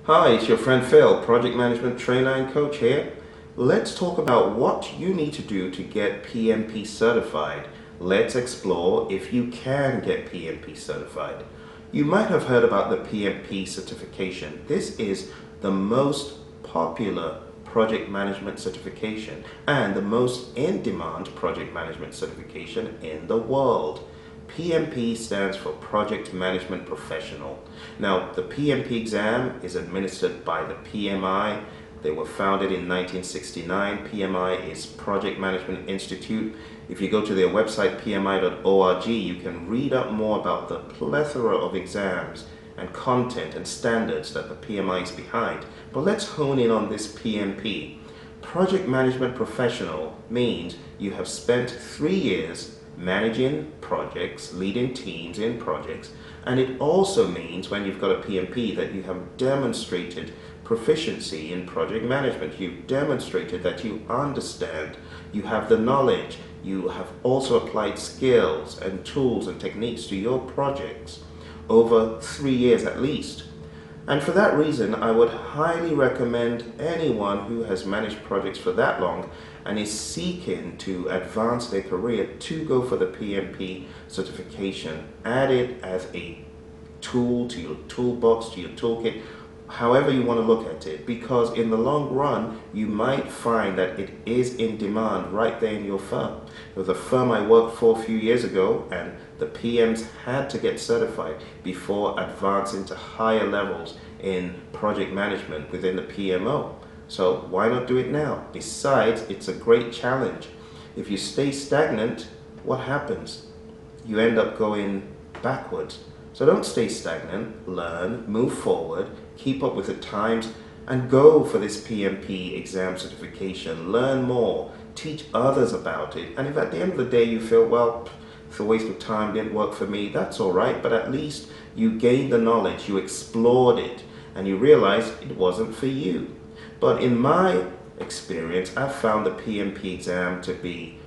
Hi, it's your friend Phil, Project Management Trainer and Coach here. Let's talk about what you need to do to get PMP certified. Let's explore if you can get PMP certified. You might have heard about the PMP certification. This is the most popular project management certification and the most in-demand project management certification in the world. PMP stands for Project Management Professional. Now, the PMP exam is administered by the PMI. They were founded in 1969. PMI is Project Management Institute. If you go to their website, pmi.org, you can read up more about the plethora of exams and content and standards that the PMI is behind. But let's hone in on this PMP. Project Management Professional means you have spent 3 years managing projects, leading teams in projects, and it also means when you've got a PMP that you have demonstrated proficiency in project management. You've demonstrated that you understand, you have the knowledge, you have also applied skills and tools and techniques to your projects over 3 years at least. And for that reason, I would highly recommend anyone who has managed projects for that long and is seeking to advance their career to go for the PMP certification. Add it as a tool to your toolbox, to your toolkit, however you want to look at it, because in the long run, you might find that it is in demand right there in your firm. There was a firm I worked for a few years ago, and the PMs had to get certified before advancing to higher levels in project management within the PMO. So why not do it now? Besides, it's a great challenge. If you stay stagnant, what happens? You end up going backwards. So don't stay stagnant, learn, move forward, keep up with the times, and go for this PMP exam certification. Learn more, teach others about it, and if at the end of the day you feel, well, it's a waste of time, didn't work for me, that's all right, but at least you gained the knowledge, you explored it, and you realized it wasn't for you. But in my experience, I've found the PMP exam to be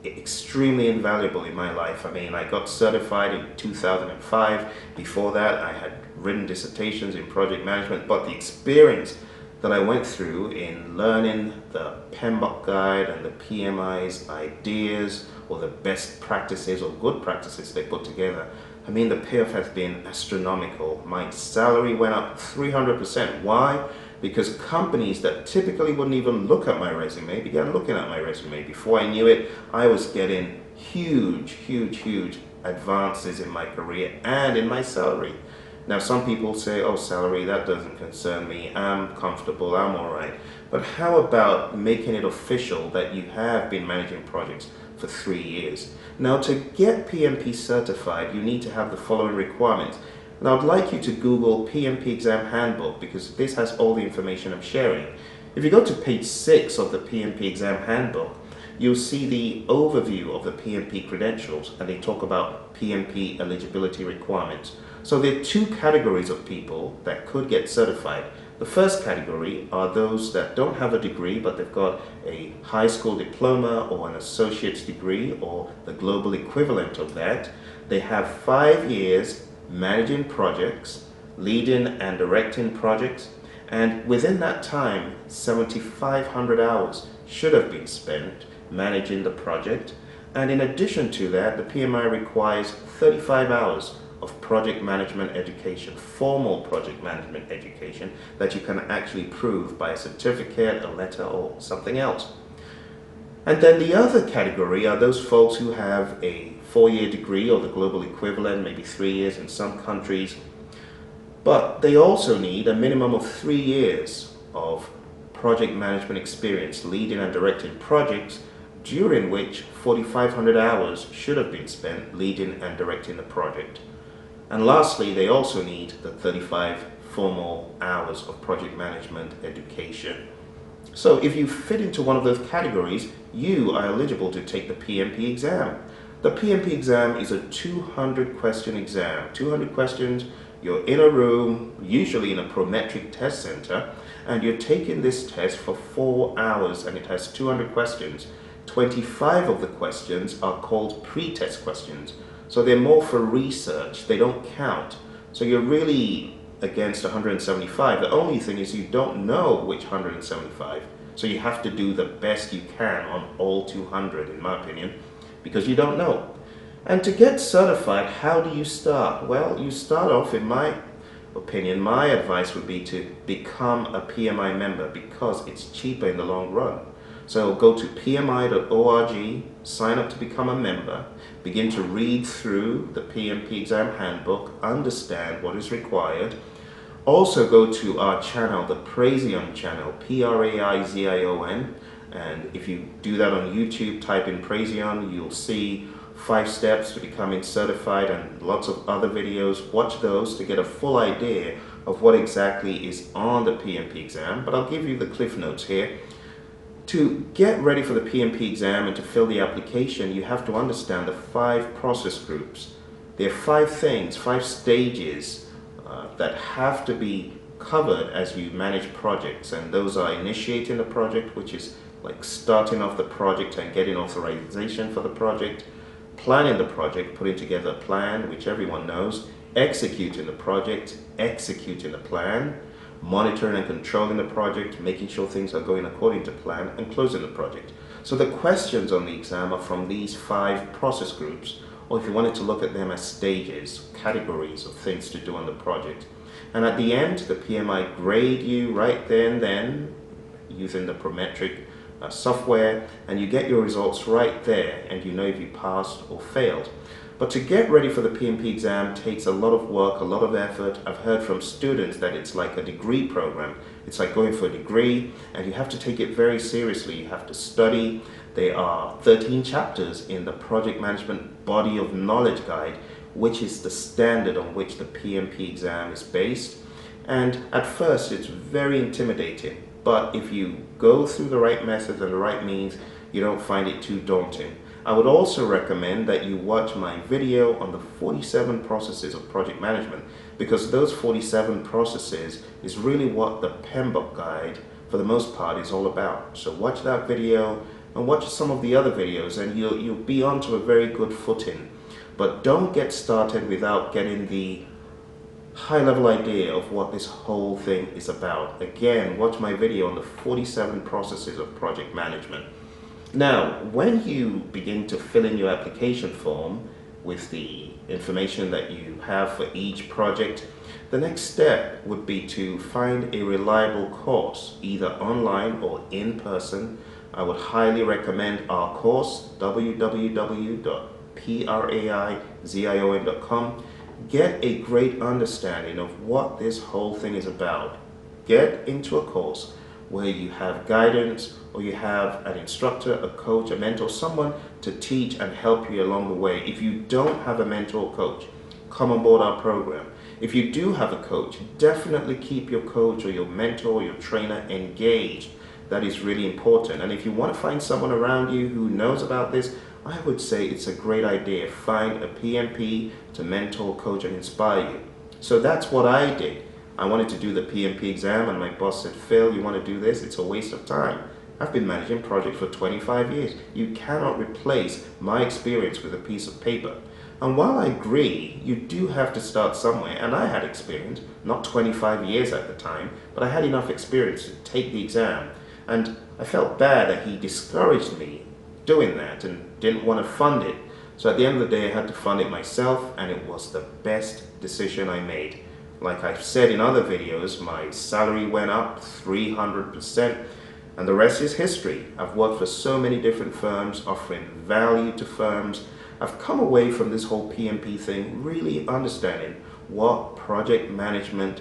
extremely invaluable in my life. I mean, I got certified in 2005. Before that, I had written dissertations in project management, but the experience that I went through in learning the PMBOK guide and the PMI's ideas or the best practices or good practices they put together, I mean, the payoff has been astronomical. My salary went up 300%. Why? Because companies that typically wouldn't even look at my resume began looking at my resume. Before I knew it, I was getting huge advances in my career and in my salary. Now, some people say, oh, salary, that doesn't concern me. I'm comfortable, I'm all right. But how about making it official that you have been managing projects for 3 years? Now, to get PMP certified, you need to have the following requirements. And I'd like you to Google PMP exam handbook, because this has all the information I'm sharing. If you go to page 6 of the PMP exam handbook, you'll see the overview of the PMP credentials, and they talk about PMP eligibility requirements. So there are 2 categories of people that could get certified. The first category are those that don't have a degree, but they've got a high school diploma or an associate's degree or the global equivalent of that. They have 5 years managing projects, leading and directing projects, and within that time, 7,500 hours should have been spent managing the project. And in addition to that, the PMI requires 35 hours of project management education, formal project management education, that you can actually prove by a certificate, a letter, or something else. And then the other category are those folks who have a 4-year degree or the global equivalent, maybe 3 years in some countries, but they also need a minimum of 3 years of project management experience, leading and directing projects, during which 4,500 hours should have been spent leading and directing the project. And lastly, they also need the 35 formal hours of project management education. So if you fit into one of those categories, you are eligible to take the PMP exam. The PMP exam is a 200-question exam. 200 questions, you're in a room, usually in a prometric test center, and you're taking this test for 4 hours, and it has 200 questions. 25 of the questions are called pre-test questions. So they're more for research, they don't count. So you're really against 175. The only thing is you don't know which 175. So you have to do the best you can on all 200, in my opinion, because you don't know. And to get certified, how do you start? Well, you start off, in my opinion, my advice would be to become a PMI member because it's cheaper in the long run. So go to pmi.org, sign up to become a member, begin to read through the PMP exam handbook, understand what is required. Also go to our channel, the Praizion channel, Praizion, and if you do that on YouTube, type in Praizion, you'll see 5 steps to becoming certified and lots of other videos. Watch those to get a full idea of what exactly is on the PMP exam, but I'll give you the cliff notes here. To get ready for the PMP exam and to fill the application, you have to understand the 5 process groups. There are 5 things, 5 stages that have to be covered as you manage projects, and those are initiating the project, which is like starting off the project and getting authorization for the project, planning the project, putting together a plan, which everyone knows, executing the project, executing the plan, monitoring and controlling the project, making sure things are going according to plan, and closing the project. So the questions on the exam are from these 5 process groups, or if you wanted to look at them as stages, categories of things to do on the project. And at the end, the PMI grade you right there and then using the Prometric software, and you get your results right there, and you know if you passed or failed. But to get ready for the PMP exam takes a lot of work, a lot of effort. I've heard from students that it's like a degree program. It's like going for a degree, and you have to take it very seriously. You have to study. There are 13 chapters in the Project Management Body of Knowledge Guide, which is the standard on which the PMP exam is based. And at first, it's very intimidating. But if you go through the right methods and the right means, you don't find it too daunting. I would also recommend that you watch my video on the 47 processes of project management, because those 47 processes is really what the PMBOK guide, for the most part, is all about. So watch that video and watch some of the other videos, and you'll be onto a very good footing. But don't get started without getting the high-level idea of what this whole thing is about. Again, watch my video on the 47 processes of project management. Now, when you begin to fill in your application form with the information that you have for each project, the next step would be to find a reliable course, either online or in person. I would highly recommend our course, www.praizion.com. Get a great understanding of what this whole thing is about. Get into a course where you have guidance, or you have an instructor, a coach, a mentor, someone to teach and help you along the way. If you don't have a mentor or coach, come on board our program. If you do have a coach, definitely keep your coach or your mentor or your trainer engaged. That is really important. And if you want to find someone around you who knows about this, I would say it's a great idea. Find a PMP to mentor, coach, and inspire you. So that's what I did. I wanted to do the PMP exam, and my boss said, Phil, you want to do this? It's a waste of time. I've been managing projects for 25 years. You cannot replace my experience with a piece of paper. And while I agree, you do have to start somewhere, and I had experience, not 25 years at the time, but I had enough experience to take the exam. And I felt bad that he discouraged me doing that and didn't want to fund it. So at the end of the day, I had to fund it myself, and it was the best decision I made. Like I've said in other videos, my salary went up 300%, and the rest is history. I've worked for so many different firms, offering value to firms. I've come away from this whole PMP thing really understanding what project management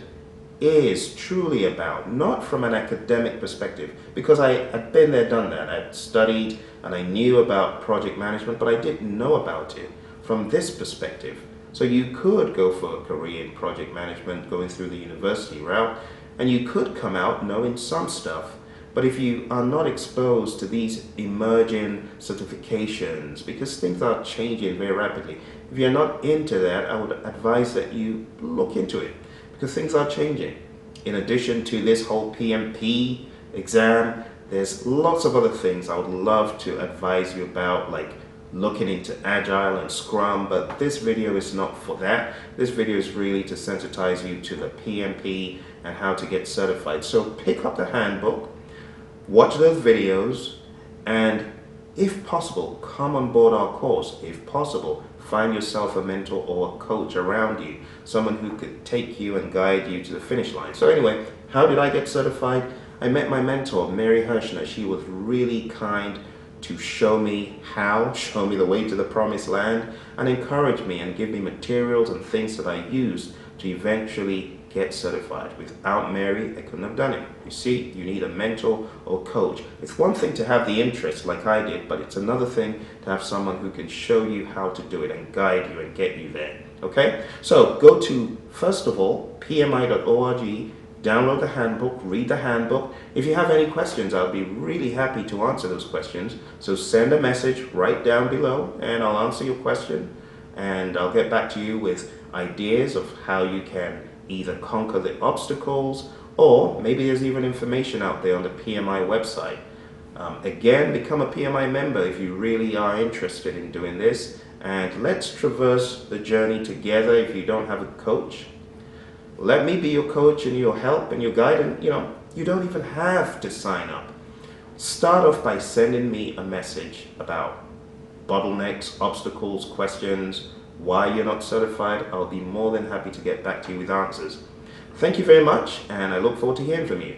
is truly about, not from an academic perspective, because I had been there, done that. I'd studied and I knew about project management, but I didn't know about it from this perspective. So you could go for a career in project management, going through the university route, and you could come out knowing some stuff. But if you are not exposed to these emerging certifications, because things are changing very rapidly, if you're not into that, I would advise that you look into it, because things are changing. In addition to this whole PMP exam, there's lots of other things I would love to advise you about, like looking into Agile and Scrum, but this video is not for that. This video is really to sensitize you to the PMP and how to get certified. So pick up the handbook, watch those videos, and if possible, come on board our course. If possible, find yourself a mentor or a coach around you, someone who could take you and guide you to the finish line. So anyway, how did I get certified? I met my mentor, Mary Hirschner. She was really kind to show me the way to the promised land, and encourage me and give me materials and things that I used to eventually get certified. Without Mary, I couldn't have done it. You see, you need a mentor or coach. It's one thing to have the interest like I did, but it's another thing to have someone who can show you how to do it and guide you and get you there. Okay? So go to, first of all, pmi.org, download the handbook, read the handbook. If you have any questions, I'll be really happy to answer those questions. So send a message right down below and I'll answer your question, and I'll get back to you with ideas of how you can either conquer the obstacles, or maybe there's even information out there on the PMI website. Again, become a PMI member if you really are interested in doing this, and let's traverse the journey together. If you don't have a coach, let me be your coach and your help and your guide. And you don't even have to sign up. Start off by sending me a message about bottlenecks, obstacles, questions, why you're not certified. I'll be more than happy to get back to you with answers. Thank you very much, and I look forward to hearing from you.